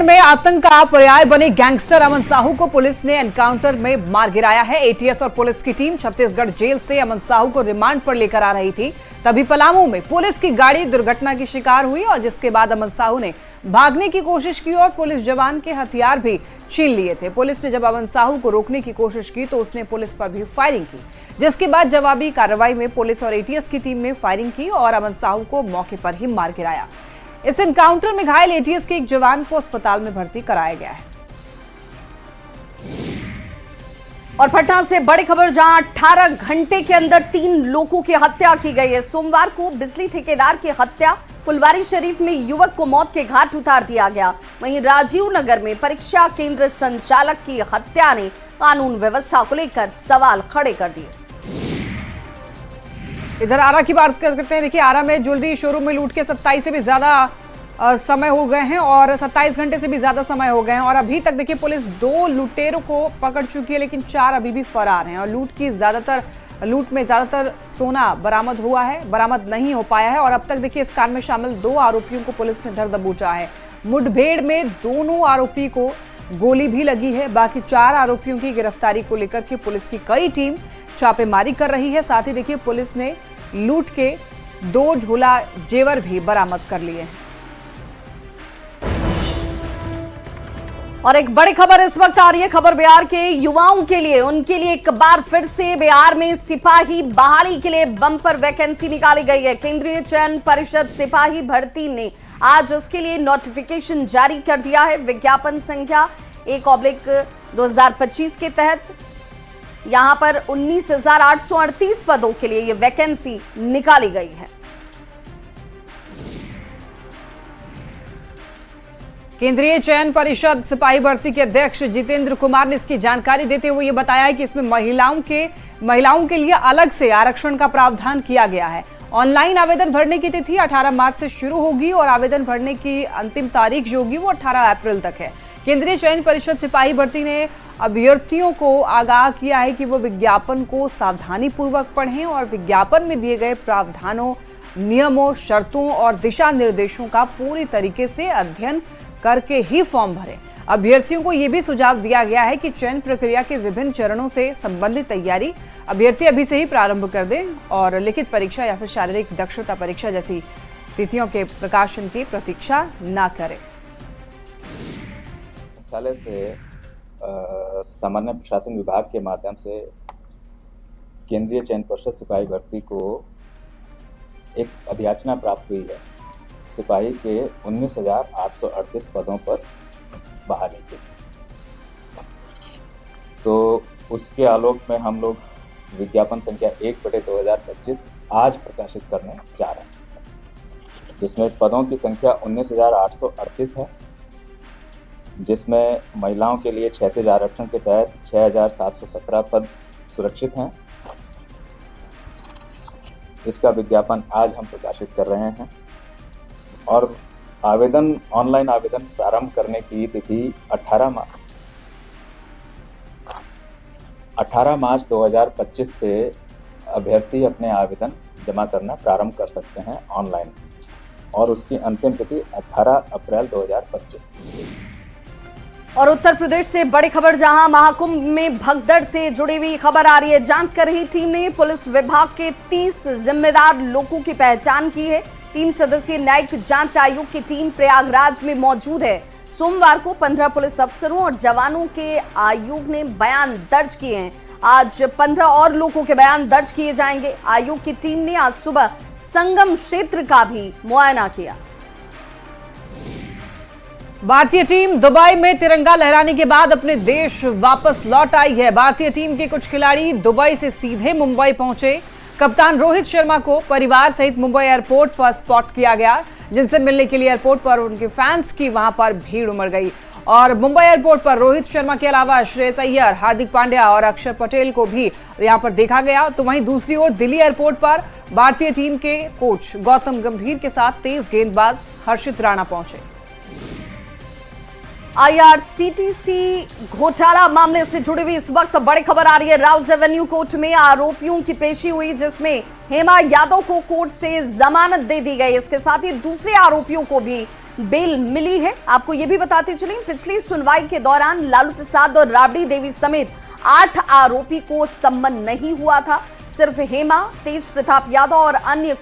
उत्तराखंड में आतंक का पर्याय बने गैंगस्टर अमन साहू को पुलिस ने एनकाउंटर में मार गिराया है। एटीएस और पुलिस की टीम छत्तीसगढ़ जेल से अमन साहू को रिमांड पर लेकर आ रही थी, तभी पलामू में पुलिस की गाड़ी दुर्घटना की शिकार हुई और जिसके बाद अमन साहू ने भागने की कोशिश की और पुलिस जवान के हथियार भी छीन लिए थे। पुलिस ने जब अमन साहू को रोकने की कोशिश की तो उसने पुलिस पर भी फायरिंग की, जिसके बाद जवाबी कार्रवाई में पुलिस और एटीएस की टीम ने फायरिंग की और अमन साहू को मौके पर ही मार गिराया। इस एनकाउंटर में घायल एटीएस के एक जवान को अस्पताल में भर्ती कराया गया है। और पटना से बड़ी खबर, जहां 18 घंटे के अंदर 3 लोगों की हत्या की गई है। सोमवार को बिजली ठेकेदार की हत्या, फुलवारी शरीफ में युवक को मौत के घाट उतार दिया गया। वहीं राजीव नगर में परीक्षा केंद्र संचालक की हत्या ने कानून व्यवस्था को लेकर सवाल खड़े कर दिए। इधर आरा की बात करते हैं। देखिए, आरा में ज्वेलरी शोरूम में लूट के 27 से भी ज्यादा समय हो गए हैं और 27 घंटे से भी ज्यादा समय हो गए हैं और अभी तक देखिए पुलिस 2 लुटेरों को पकड़ चुकी है, लेकिन 4 अभी भी फरार हैं और लूट में ज्यादातर सोना बरामद नहीं हो पाया है। और अब तक देखिए इस कांड में शामिल 2 आरोपियों को पुलिस ने धर दबोचा है। मुठभेड़ में दोनों आरोपी को गोली भी लगी है। बाकी 4 आरोपियों की गिरफ्तारी को लेकर के पुलिस की कई टीम छापेमारी कर रही है। साथ ही देखिए पुलिस ने लूट के 2 झोला जेवर भी बरामद कर लिए हैं। और एक बड़ी खबर इस वक्त आ रही है, खबर बिहार के युवाओं के लिए। उनके लिए एक बार फिर से बिहार में सिपाही बहाली के लिए बम्पर वैकेंसी निकाली गई है। केंद्रीय चयन परिषद सिपाही भर्ती ने आज उसके लिए नोटिफिकेशन जारी कर दिया है। विज्ञापन संख्या 1/2025 के तहत यहां पर 19,838 पदों के लिए यह वैकेंसी निकाली गई है। केंद्रीय चयन परिषद सिपाही भर्ती के अध्यक्ष जितेंद्र कुमार ने इसकी जानकारी देते हुए ये बताया है कि इसमें महिलाओं के लिए अलग से आरक्षण का प्रावधान किया गया है। ऑनलाइन आवेदन भरने की तिथि 18 मार्च से शुरू होगी और आवेदन भरने की अंतिम तारीख जो होगी वो 18 अप्रैल तक है। केंद्रीय चयन परिषद सिपाही भर्ती ने अभ्यर्थियों को आगाह किया है कि वो विज्ञापन को सावधानी पूर्वक पढ़ें और विज्ञापन में दिए गए प्रावधानों, नियमों, शर्तों और दिशा निर्देशों का पूरी तरीके से अध्ययन करके ही फॉर्म भरें। अभ्यर्थियों को यह भी सुझाव दिया गया है कि चयन प्रक्रिया के विभिन्न चरणों से संबंधित तैयारी अभ्यर्थी अभी से ही प्रारंभ कर दें और लिखित परीक्षा या फिर शारीरिक दक्षता परीक्षा जैसी तिथियों के प्रकाशन की प्रतीक्षा न करें। मुख्यालय से सामान्य प्रशासन विभाग के माध्यम से केंद्रीय चयन परिषद सिपाही भर्ती को एक अधियाचना प्राप्त हुई है। सिपाही के 19,838 पदों पर बहाली के, तो उसके आलोक में हम लोग विज्ञापन संख्या 1/2025 आज प्रकाशित करने जा रहे हैं, जिसमें पदों की संख्या 19,838 है, जिसमें महिलाओं के लिए क्षैतिज आरक्षण के तहत 6,717 पद सुरक्षित हैं। इसका विज्ञापन आज हम प्रकाशित कर रहे हैं और ऑनलाइन आवेदन प्रारंभ करने की तिथि 18 मार्च 2025 से अभ्यर्थी अपने आवेदन जमा करना प्रारंभ कर सकते हैं ऑनलाइन और उसकी अंतिम तिथि 18 अप्रैल 2025। और उत्तर प्रदेश से बड़ी खबर, जहां महाकुंभ में भगदड़ से जुड़ी हुई खबर आ रही है। जांच कर रही टीम ने पुलिस विभाग के 30 जिम्मेदार लोगों की पहचान की है। 3 सदस्यीय न्यायिक जांच आयोग की टीम प्रयागराज में मौजूद है। सोमवार को 15 पुलिस अफसरों और जवानों के आयोग ने बयान दर्ज किए हैं। आज 15 और लोगों के बयान दर्ज किए जाएंगे। आयोग की टीम ने आज सुबह संगम क्षेत्र का भी मुआयना किया। भारतीय टीम दुबई में तिरंगा लहराने के बाद अपने देश वापस लौट आई है। भारतीय टीम के कुछ खिलाड़ी दुबई से सीधे मुंबई पहुंचे। कप्तान रोहित शर्मा को परिवार सहित मुंबई एयरपोर्ट पर स्पॉट किया गया, जिनसे मिलने के लिए एयरपोर्ट पर उनके फैंस की वहां पर भीड़ उमड़ गई। और मुंबई एयरपोर्ट पर रोहित शर्मा के अलावा श्रेयस अय्यर, हार्दिक पांड्या और अक्षर पटेल को भी यहां पर देखा गया। तो वहीं दूसरी ओर दिल्ली एयरपोर्ट पर भारतीय टीम के कोच गौतम गंभीर के साथ तेज गेंदबाज हर्षित राणा पहुंचे। आईआरसीटीसी घोटाला मामले से जुड़ी हुई इस वक्त बड़ी खबर आ रही है। राउज एवेन्यू कोर्ट में आरोपियों की पेशी हुई, जिसमें हेमा यादव को कोर्ट से जमानत दे दी गई। इसके साथ ही दूसरे आरोपियों को भी बेल मिली है। आपको यह भी बताते चलें, पिछली सुनवाई के दौरान लालू प्रसाद और राबड़ी देवी समेत 8 आरोपी को सम्मन नहीं हुआ था। सिर्फ हेमा, तेज प्रताप यादव और अन्य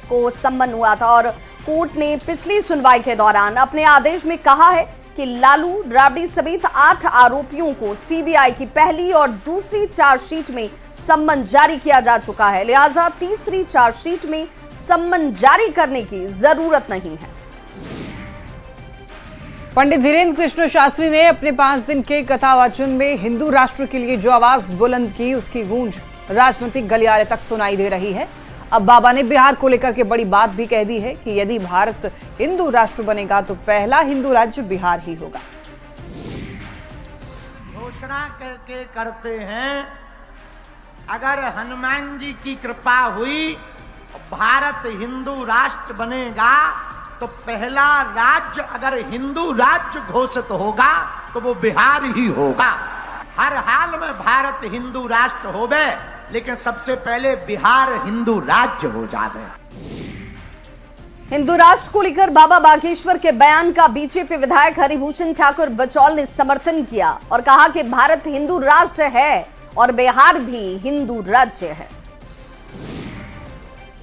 को सम्मन हुआ था और कोर्ट ने पिछली सुनवाई के दौरान अपने आदेश में कहा है कि लालू, राबड़ी समेत 8 आरोपियों को सीबीआई की पहली और दूसरी चार्जशीट में सम्मन जारी किया जा चुका है, लिहाजा तीसरी चार्जशीट में सम्मन जारी करने की जरूरत नहीं है। पंडित धीरेन्द्र कृष्ण शास्त्री ने अपने 5 दिन के कथावाचन में हिंदू राष्ट्र के लिए जो आवाज बुलंद की, उसकी गूंज राजनीतिक गलियारे तक सुनाई दे रही है। अब बाबा ने बिहार को लेकर के बड़ी बात भी कह दी है कि यदि भारत हिंदू राष्ट्र बनेगा तो पहला हिंदू राज्य बिहार ही होगा। घोषणा करके करते हैं, अगर हनुमान जी की कृपा हुई, भारत हिंदू राष्ट्र बनेगा तो पहला राज्य अगर हिंदू राज्य घोषित होगा तो वो बिहार ही होगा। हर हाल में भारत हिंदू राष्ट्र होवे, लेकिन सबसे पहले बिहार हिंदू राज्य हो जावे। हिंदू राष्ट्र को लेकर बाबा बागेश्वर के बयान का बीजेपी विधायक हरिभूषण ठाकुर बचौल ने समर्थन किया और कहा कि भारत हिंदू राष्ट्र है और बिहार भी हिंदू राज्य है।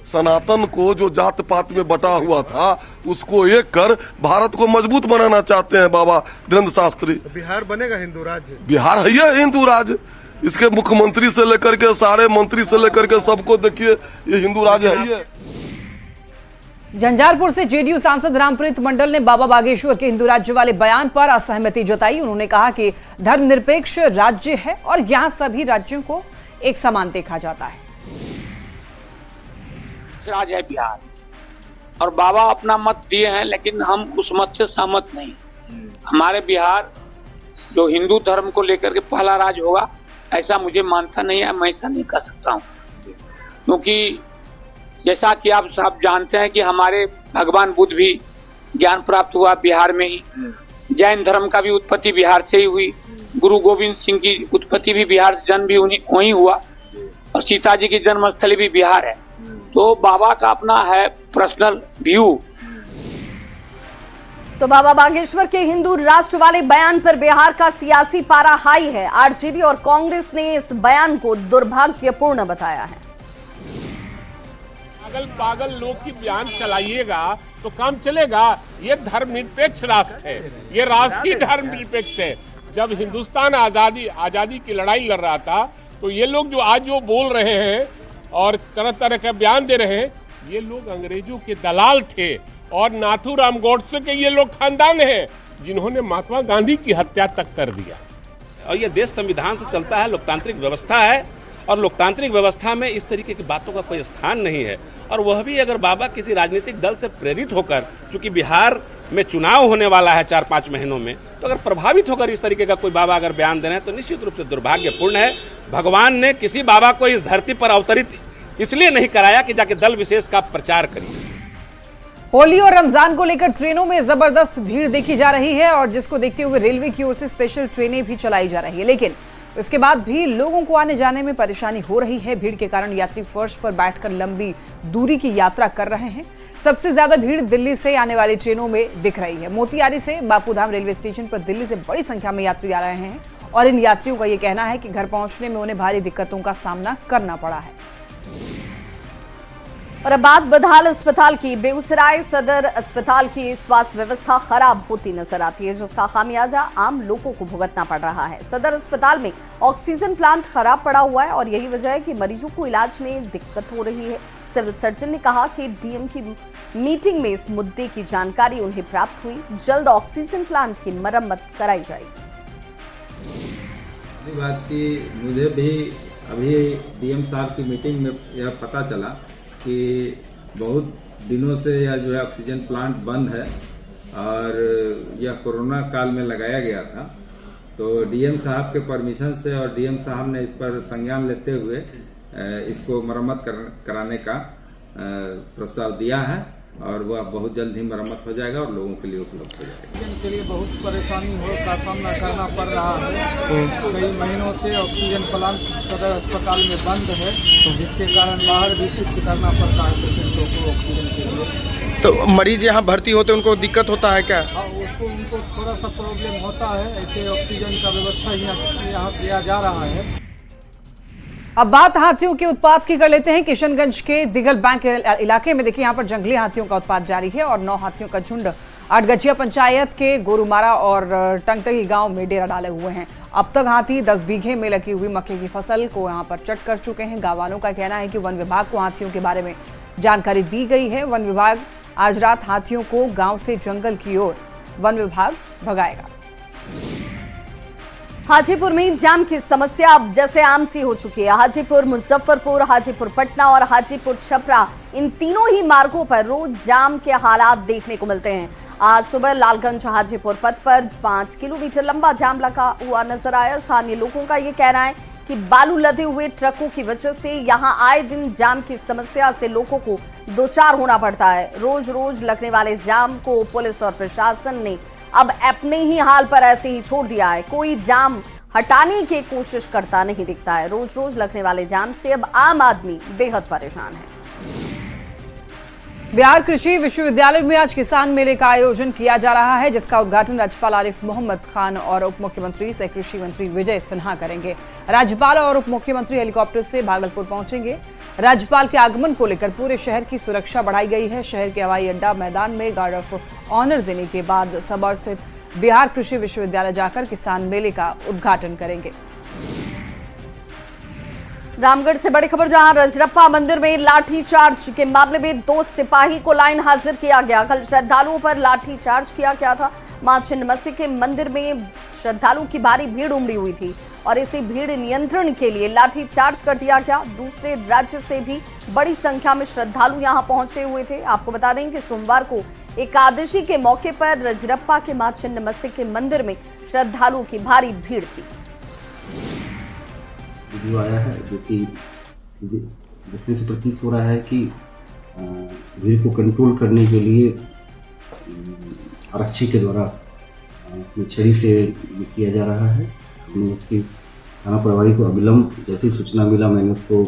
सनातन को जो जात पात में बटा हुआ था उसको एक कर भारत को मजबूत बनाना चाहते हैं बाबा धीरेन्द्र शास्त्री। तो बिहार बनेगा हिंदू राज्य? बिहार है ये हिंदू राज्य। इसके मुख्यमंत्री से लेकर के सारे मंत्री से लेकर के सबको देखिए, ये हिंदू राज्य है ये। झंझारपुर से जेडीयू सांसद रामप्रीत मंडल ने बाबा बागेश्वर के हिंदू राज्य वाले बयान पर असहमति जताई। उन्होंने कहा कि धर्मनिरपेक्ष राज्य है और यहां सभी राज्यों को एक समान देखा जाता है। राज्य है बिहार और बाबा अपना मत दिए हैं, लेकिन हम उस मत से सहमत नहीं। हमारे बिहार जो हिंदू धर्म को लेकर के पहला राज्य होगा, ऐसा मुझे मानता नहीं है। मैं ऐसा नहीं कर सकता हूँ, क्योंकि जैसा कि आप सब जानते हैं कि हमारे भगवान बुद्ध भी ज्ञान प्राप्त हुआ बिहार में ही। जैन धर्म का भी उत्पत्ति बिहार से ही हुई। गुरु गोविंद सिंह की उत्पत्ति भी बिहार से, जन्म भी वहीं हुआ और सीता जी की जन्मस्थली भी बिहार है। तो बाबा का अपना है पर्सनल व्यू। तो बाबा बागेश्वर के हिंदू राष्ट्र वाले बयान पर बिहार का सियासी पारा हाई है। आरजेडी और कांग्रेस ने इस बयान को दुर्भाग्यपूर्ण बताया है। पागल लोग की बयान चलाइएगा तो काम चलेगा। ये धर्मनिरपेक्ष राष्ट्र है, ये राष्ट्रीय धर्मनिरपेक्ष है। जब हिंदुस्तान आजादी की लड़ाई लड़ रहा था तो ये लोग जो आज जो बोल रहे हैं और तरह तरह का बयान दे रहे हैं, ये लोग अंग्रेजों के दलाल थे और नाथूराम गोडसे के ये लोग खानदान हैं जिन्होंने महात्मा गांधी की हत्या तक कर दिया। और ये देश संविधान से चलता है, लोकतांत्रिक व्यवस्था है और लोकतांत्रिक व्यवस्था में इस तरीके की बातों का कोई स्थान नहीं है। और वह भी अगर बाबा किसी राजनीतिक दल से प्रेरित होकर, चूंकि बिहार में चुनाव होने वाला है 4-5 महीनों में, तो अगर प्रभावित होकर इस तरीके का कोई बाबा अगर बयान दे रहे हैं तो निश्चित रूप से दुर्भाग्यपूर्ण है। भगवान ने किसी बाबा को इस धरती पर अवतरित इसलिए नहीं कराया कि जाके दल विशेष का प्रचार करिए। होली और रमजान को लेकर ट्रेनों में जबरदस्त भीड़ देखी जा रही है और जिसको देखते हुए रेलवे की ओर से स्पेशल ट्रेनें भी चलाई जा रही है, लेकिन इसके बाद भी लोगों को आने जाने में परेशानी हो रही है। भीड़ के कारण यात्री फर्श पर बैठकर लंबी दूरी की यात्रा कर रहे हैं। सबसे ज्यादा भीड़ दिल्ली से आने वाली ट्रेनों में दिख रही है। मोतिहारी से बापूधाम रेलवे स्टेशन पर दिल्ली से बड़ी संख्या में यात्री आ रहे हैं और इन यात्रियों का यह कहना है कि घर पहुंचने में उन्हें भारी दिक्कतों का सामना करना पड़ा है। और अब बात बदहाल अस्पताल की। बेगूसराय सदर अस्पताल की स्वास्थ्य व्यवस्था खराब होती नजर आती है, जिसका खामियाजा आम लोगों को भुगतना पड़ रहा है। सदर अस्पताल में ऑक्सीजन प्लांट खराब पड़ा हुआ है और यही वजह है कि मरीजों को इलाज में दिक्कत हो रही है। सिविल सर्जन ने कहा कि डीएम की मीटिंग में इस मुद्दे की जानकारी उन्हें प्राप्त हुई। जल्द ऑक्सीजन प्लांट की मरम्मत कराई जाएगी। बात की मुझे भी अभी डीएम साहब की मीटिंग में यह पता चला कि बहुत दिनों से यह जो है ऑक्सीजन प्लांट बंद है और यह कोरोना काल में लगाया गया था। तो डीएम साहब के परमिशन से और डीएम साहब ने इस पर संज्ञान लेते हुए इसको मरम्मत कराने का प्रस्ताव दिया है और वह बहुत जल्द ही मरम्मत हो जाएगा और लोगों के लिए उपलब्ध हो जाएगा। इनके लिए बहुत परेशानी का सामना करना पड़ रहा है। कई महीनों से ऑक्सीजन प्लांट सदर अस्पताल में बंद है, जिसके कारण बाहर भी शिफ्ट करना पड़ता है पेशेंटों को ऑक्सीजन के लिए। तो मरीज यहाँ भर्ती होते उनको दिक्कत होता है क्या? हाँ, उनको थोड़ा सा प्रॉब्लम होता है, ऐसे ऑक्सीजन का व्यवस्था यहाँ किया जा रहा है। अब बात हाथियों के उत्पात की कर लेते हैं। किशनगंज के दिगल बैंक इलाके में देखिए यहाँ पर जंगली हाथियों का उत्पात जारी है और 9 हाथियों का झुंड आठगछिया पंचायत के गोरुमारा और टंगटगी गांव में डेरा डाले हुए हैं। अब तक हाथी 10 बीघे में लगी हुई मक्के की फसल को यहां पर चट कर चुके हैं। गांव वालों का कहना है कि वन विभाग को हाथियों के बारे में जानकारी दी गई है। वन विभाग आज रात हाथियों को गांव से जंगल की ओर वन विभाग भगाएगा। हाजीपुर में जाम की समस्या अब जैसे आम सी हो चुकी है। हाजीपुर मुजफ्फरपुर, हाजीपुर पटना और हाजीपुर छपरा, इन तीनों ही मार्गों पर रोज जाम के हालात देखने को मिलते हैं। आज सुबह लालगंज हाजीपुर पथ पर 5 किलोमीटर लंबा जाम लगा हुआ नजर आया। स्थानीय लोगों का ये कहना है कि बालू लदे हुए ट्रकों की वजह से यहां आए दिन जाम की समस्या से लोगों को दो चार होना पड़ता है। रोज रोज लगने वाले जाम को पुलिस और प्रशासन ने अब अपने ही हाल पर ऐसे ही छोड़ दिया है। कोई जाम हटाने की कोशिश करता नहीं दिखता है। रोज रोज लगने वाले जाम से अब आम आदमी बेहद परेशान है। बिहार कृषि विश्वविद्यालय में आज किसान मेले का आयोजन किया जा रहा है, जिसका उद्घाटन राज्यपाल आरिफ मोहम्मद खान और उप मुख्यमंत्री सह कृषि मंत्री विजय सिन्हा करेंगे। राज्यपाल और उप मुख्यमंत्री हेलीकॉप्टर से भागलपुर पहुंचेंगे। राज्यपाल के आगमन को लेकर पूरे शहर की सुरक्षा बढ़ाई गई है। शहर के हवाई अड्डा मैदान में गार्ड ऑफ ऑनर देने के बाद सबौर स्थित बिहार कृषि विश्वविद्यालय जाकर किसान मेले का उद्घाटन करेंगे। रामगढ़ से बड़ी खबर, जहां रजरप्पा मंदिर में लाठीचार्ज के मामले में 2 सिपाही को लाइन हाजिर किया गया। कल श्रद्धालुओं पर लाठीचार्ज किया गया था। मां छिन्नमस्ती के मंदिर में श्रद्धालुओं की भारी भीड़ उमड़ी हुई थी और इसी भीड़ नियंत्रण के लिए लाठीचार्ज कर दिया गया। दूसरे राज्य से भी बड़ी संख्या में श्रद्धालु यहां पहुंचे हुए थे। आपको बता दें कि सोमवार को एकादशी के मौके पर रजरप्पा के मां छिन्नमस्ती के मंदिर में श्रद्धालुओं की भारी भीड़ थी। वीडियो आया है जो कि देखने से प्रतीत हो रहा है कि भीड़ को कंट्रोल करने के लिए आरक्षी के द्वारा उसमें छड़ी से ये किया जा रहा है। हमने उसकी थाना प्रभारी को अविलंब जैसी सूचना मिला, मैंने उसको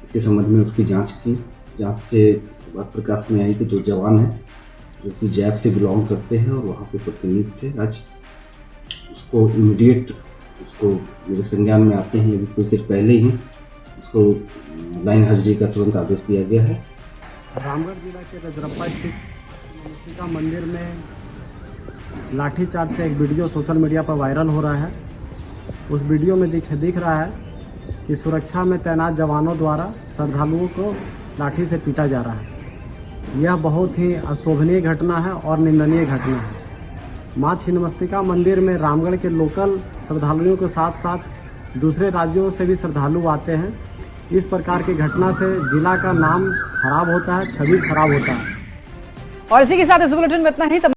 इसके संबंध में उसकी जांच की। जांच से बात प्रकाश में आई कि 2 जवान हैं जो कि जैप से बिलोंग करते हैं और वहाँ पे प्रतिनिधि थे। आज उसको इमीडिएट उसको मेरे संज्ञान में आते हैं, अभी कुछ देर पहले ही उसको लाइन हाजिरी का तुरंत आदेश दिया गया है। रामगढ़ जिला के रजरप्पा स्थित छिन्नमस्तिका मंदिर में लाठीचार्ज का एक वीडियो सोशल मीडिया पर वायरल हो रहा है। उस वीडियो में दिख रहा है कि सुरक्षा में तैनात जवानों द्वारा श्रद्धालुओं को लाठी से पीटा जा रहा है। यह बहुत ही अशोभनीय घटना है और निंदनीय घटना है। मां छिन्नमस्तिका मंदिर में रामगढ़ के लोकल श्रद्धालुओं के साथ साथ दूसरे राज्यों से भी श्रद्धालु आते हैं। इस प्रकार की घटना से जिला का नाम खराब होता है, छवि खराब होता है। और इसी के साथ इस बुलेटिन में इतना ही।